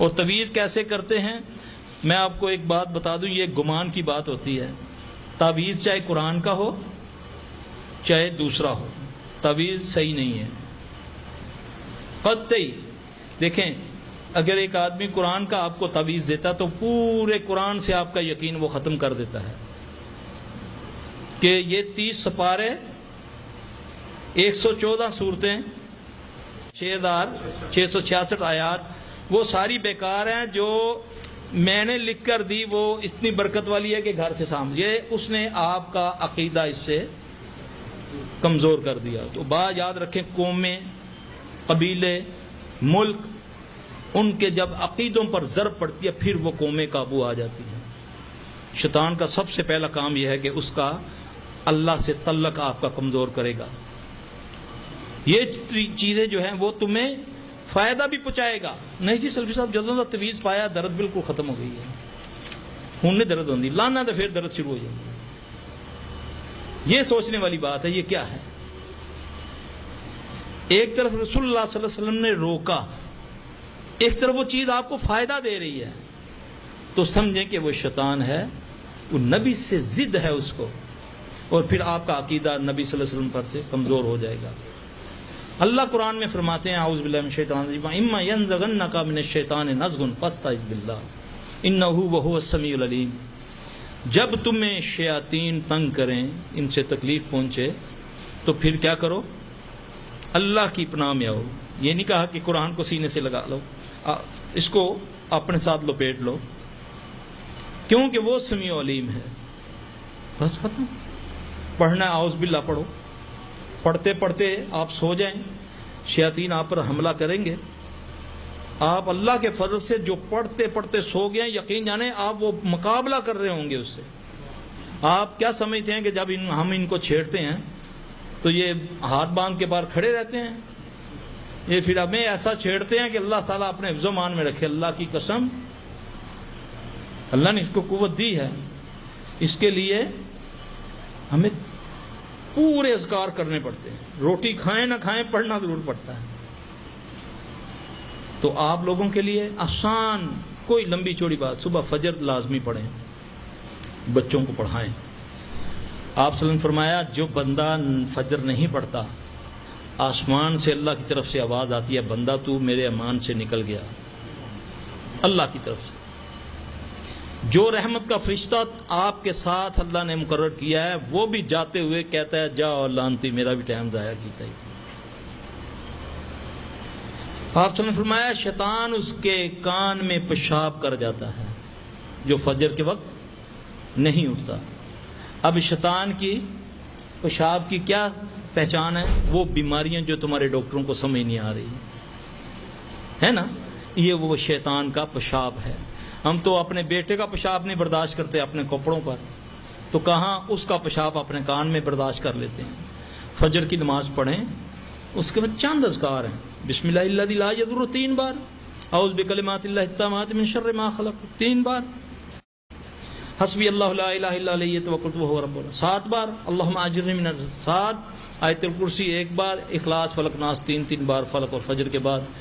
اور تویز کیسے کرتے ہیں میں آپ کو ایک بات بتا دوں، یہ گمان کی بات ہوتی ہے. تعویذ چاہے قرآن کا ہو چاہے دوسرا ہو، تعویذ صحیح نہیں ہے قطعی. دیکھیں اگر ایک آدمی قرآن کا آپ کو تعویذ دیتا تو پورے قرآن سے آپ کا یقین وہ ختم کر دیتا ہے کہ یہ 30 سپارے 114 صورتیں 6666 آیات وہ ساری بیکار ہیں، جو میں نے لکھ کر دی وہ اتنی برکت والی ہے کہ گھر سے سامنے یہ اس نے آپ کا عقیدہ اس سے کمزور کر دیا. تو بات یاد رکھیں، قومیں، قبیلے، ملک، ان کے جب عقیدوں پر ضرب پڑتی ہے پھر وہ قومیں قابو آ جاتی ہیں. شیطان کا سب سے پہلا کام یہ ہے کہ اس کا اللہ سے تعلق آپ کا کمزور کرے گا. یہ چیزیں جو ہیں وہ تمہیں فائدہ بھی پہنچائے گا. نہیں جی سلفی صاحب جدوں کا تویز پایا درد بالکل ختم ہو گئی ہے، ہوں نہیں درد ہوندی، لانا تو پھر درد شروع ہو جائے گی. یہ سوچنے والی بات ہے یہ کیا ہے. ایک طرف رسول اللہ صلی اللہ علیہ وسلم نے روکا، ایک طرف وہ چیز آپ کو فائدہ دے رہی ہے، تو سمجھیں کہ وہ شیطان ہے، وہ نبی سے ضد ہے اس کو، اور پھر آپ کا عقیدہ نبی صلی اللہ علیہ وسلم پر سے کمزور ہو جائے گا. اللہ قرآن میں فرماتے ہیں اعوذ باللہ من الشیطان الرجیم اما ینزغنک من الشیطان نزغ فاستعذ باللہ انہ وہو السمیع العلیم. جب تمہیں شیاطین تنگ کریں، ان سے تکلیف پہنچے، تو پھر کیا کرو؟ اللہ کی پناہ میں آؤ. یہ نہیں کہا کہ قرآن کو سینے سے لگا لو، اس کو اپنے ساتھ لپیٹ لو، کیونکہ وہ سمیع علیم ہے. بس ختم. پڑھنا ہے اعوذ باللہ پڑھو، پڑھتے پڑھتے آپ سو جائیں، شیاطین آپ پر حملہ کریں گے. آپ اللہ کے فضل سے جو پڑھتے پڑھتے سو گئے ہیں، یقین جانیں آپ وہ مقابلہ کر رہے ہوں گے اس سے. آپ کیا سمجھتے ہیں کہ جب ہم ان کو چھیڑتے ہیں تو یہ ہاتھ باندھ کے باہر کھڑے رہتے ہیں؟ یہ پھر ہمیں ایسا چھیڑتے ہیں کہ اللہ تعالیٰ اپنے حفظ و مان میں رکھے. اللہ کی قسم اللہ نے اس کو قوت دی ہے، اس کے لیے ہمیں پورے اذکار کرنے پڑتے ہیں. روٹی کھائیں نہ کھائیں پڑھنا ضرور پڑتا ہے. تو آپ لوگوں کے لیے آسان، کوئی لمبی چوڑی بات، صبح فجر لازمی پڑھیں، بچوں کو پڑھائیں. آپ صلی اللہ علیہ وسلم فرمایا جو بندہ فجر نہیں پڑھتا، آسمان سے اللہ کی طرف سے آواز آتی ہے بندہ تو میرے امان سے نکل گیا، اللہ کی طرف سے. جو رحمت کا فرشتہ آپ کے ساتھ اللہ نے مقرر کیا ہے وہ بھی جاتے ہوئے کہتا ہے جاؤ لانتی میرا بھی ٹائم ضائع کیتا ہی. آپ نے فرمایا شیطان اس کے کان میں پیشاب کر جاتا ہے جو فجر کے وقت نہیں اٹھتا. اب شیطان کی پیشاب کی کیا پہچان ہے؟ وہ بیماریاں جو تمہارے ڈاکٹروں کو سمجھ نہیں آ رہی ہے نا، یہ وہ شیطان کا پیشاب ہے. ہم تو اپنے بیٹے کا پیشاب نہیں برداشت کرتے اپنے کپڑوں پر، تو کہاں اس کا پیشاب اپنے کان میں برداشت کر لیتے ہیں. فجر کی نماز پڑھیں، اس کے بعد چند اذکار ہیں. بسم اللہ الذی لا یضر 3 بار، اعوذ بکلمات اللہ التامات من شر ما خلق 3 بار، حسبی اللہ لا الہ الا علیہ توکلت وہو رب العرش 7 بار، اللہم اجرنی من النار 7، آیت الکرسی 1 بار، اخلاص فلق ناس 3 بار فلق اور فجر کے بعد.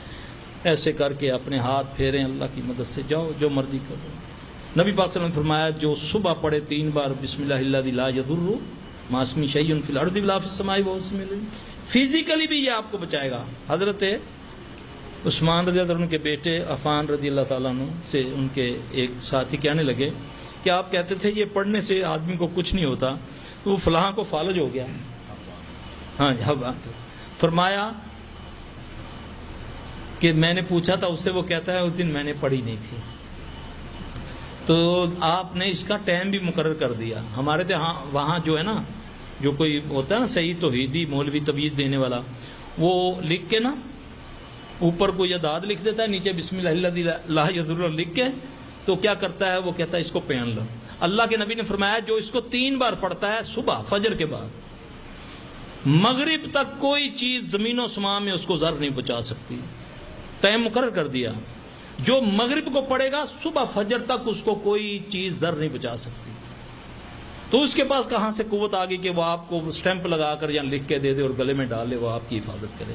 ایسے کر کے اپنے ہاتھ پھیریں، اللہ کی مدد سے جاؤ جو مرضی کرو. نبی پاک صلی اللہ علیہ وسلم نے فرمایا جو صبح پڑھے 3 بار بسم اللہ الذی لا یضر مع اسمہ شیء فی الارض ولا فی السماء وهو السمیع العلیم، فزیکلی بھی یہ آپ کو بچائے گا. حضرت عثمان رضی اللہ عنہ کے بیٹے عفان رضی اللہ تعالیٰ عنہ سے ان کے ایک ساتھی کہنے لگے کہ آپ کہتے تھے یہ پڑھنے سے آدمی کو کچھ نہیں ہوتا، تو وہ فلاں کو فالج ہو گیا. ہاں فرمایا کہ میں نے پوچھا تھا اس سے، وہ کہتا ہے اس دن میں نے پڑھی نہیں تھی. تو آپ نے اس کا ٹائم بھی مقرر کر دیا. ہمارے تو وہاں جو ہے نا، جو کوئی ہوتا ہے نا صحیح توحیدی مولوی تویز دینے والا، وہ لکھ کے نا اوپر کوئی اعداد لکھ دیتا ہے، نیچے بسم اللہ الذی لا یضر لکھ کے، تو کیا کرتا ہے وہ کہتا ہے اس کو پہن لو. اللہ کے نبی نے فرمایا جو اس کو 3 بار پڑھتا ہے صبح فجر کے بعد مغرب تک کوئی چیز زمین و سماء میں اس کو ضر نہیں پہنچا سکتی. ٹائم مقرر کر دیا، جو مغرب کو پڑھے گا صبح فجر تک اس کو کوئی چیز ضر نہیں پہنچا سکتی. تو اس کے پاس کہاں سے قوت آ گئی کہ وہ آپ کو سٹیمپ لگا کر یا لکھ کے دے دے اور گلے میں ڈال لے، وہ آپ کی حفاظت کرے.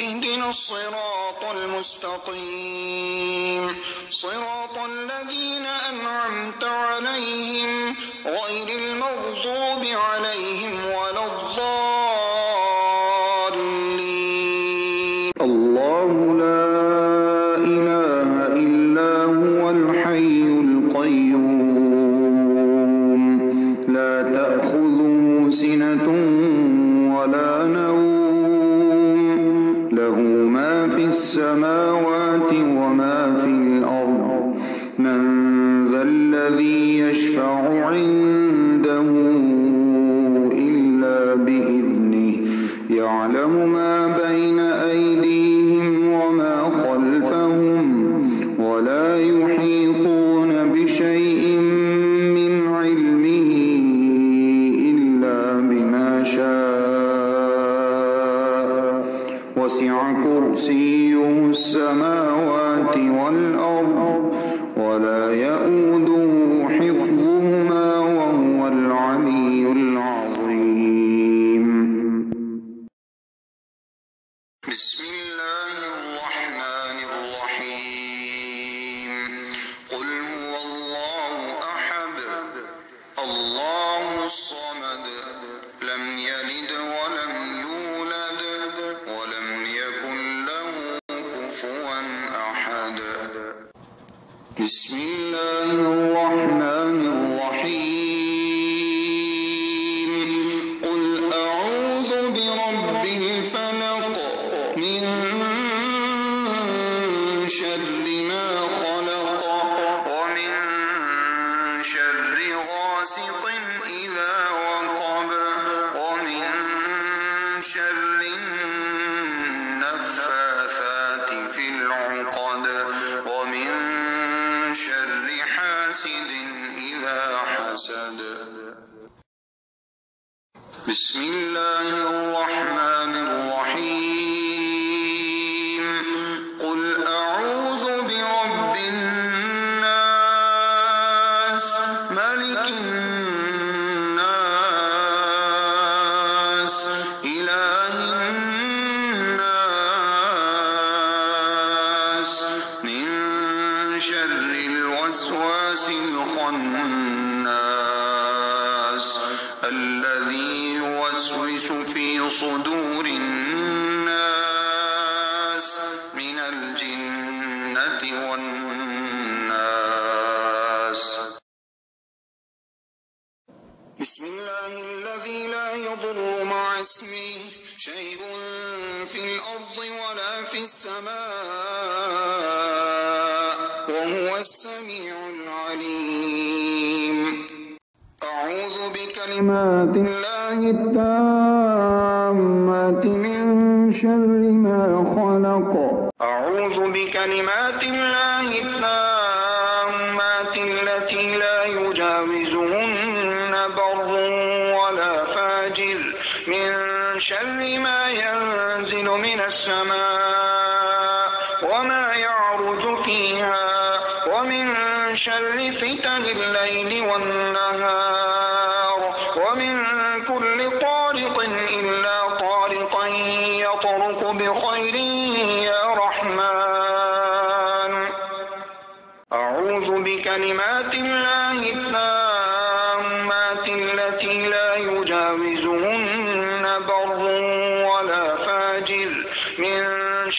اهدنا الصراط المستقيم صراط الذين أنعمت عليهم غير المغضوب عليهم ولا الضالين. الله لا إله إلا هو الحي القيوم لا تأخذه سنة ولا نوم له ما في السماوات وما في الأرض من ذا الذي يشفع عنده إلا بإذنه يعلم ما بين أيديهم وما خلفهم ولا يحيطون بشيء من علمه إلا بما شاء وسع كرسيه السماوات والأرض ولا يؤوده حفظهما وهو العلي العظيم. بسم الله الرحمن الرحيم. قل هو الله أحد الله الصمد لم يلد ولم يولد ولم يكن له كفوا أحد. بسم الله الرحمن الرحيم. قل أعوذ برب الفلق من شر ما خلق ومن شر غاسق إذا وقب ومن شر النفاثات في العقد ومن شر حاسد إذا حسد. بسم الله الرحمن الرحيم. قل أعوذ برب الناس ملك الناس إله الناس من شر الوسواس الخناس الذي يوسوس في صدور الناس من الجنة والناس. بسم الله الذي لا يضر مع اسمه شيء في الأرض ولا في السماء وهو السميع العليم. أعوذ بكلمات الله التامات من شر ما خلق. أعوذ بكلمات الله التامات التي لا يجاوزهن بر ولا فاجر من شر ما ينزل من السماء وما يعرج فيها ومن شر فتن الليل والنهار ومن كل طارق إلا طارقا يطرق بخير يا رحمن. أعوذ بكلمات الله التامات التي لا يجاوزهن بر ولا فاجر من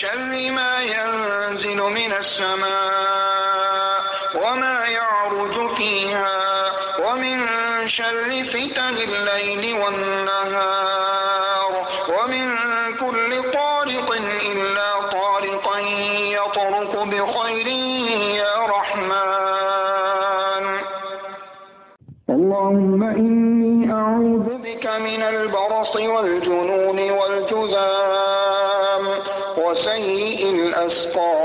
شر ما ينزل من السماء وما يعرج فيها ومن شر فتن الليل والنهار ومن كل طارق إلا طارقا يطرق بخير يا رحمن. اللهم إني أعوذ بك من البرص والجنون والجذام وسيء الأسقام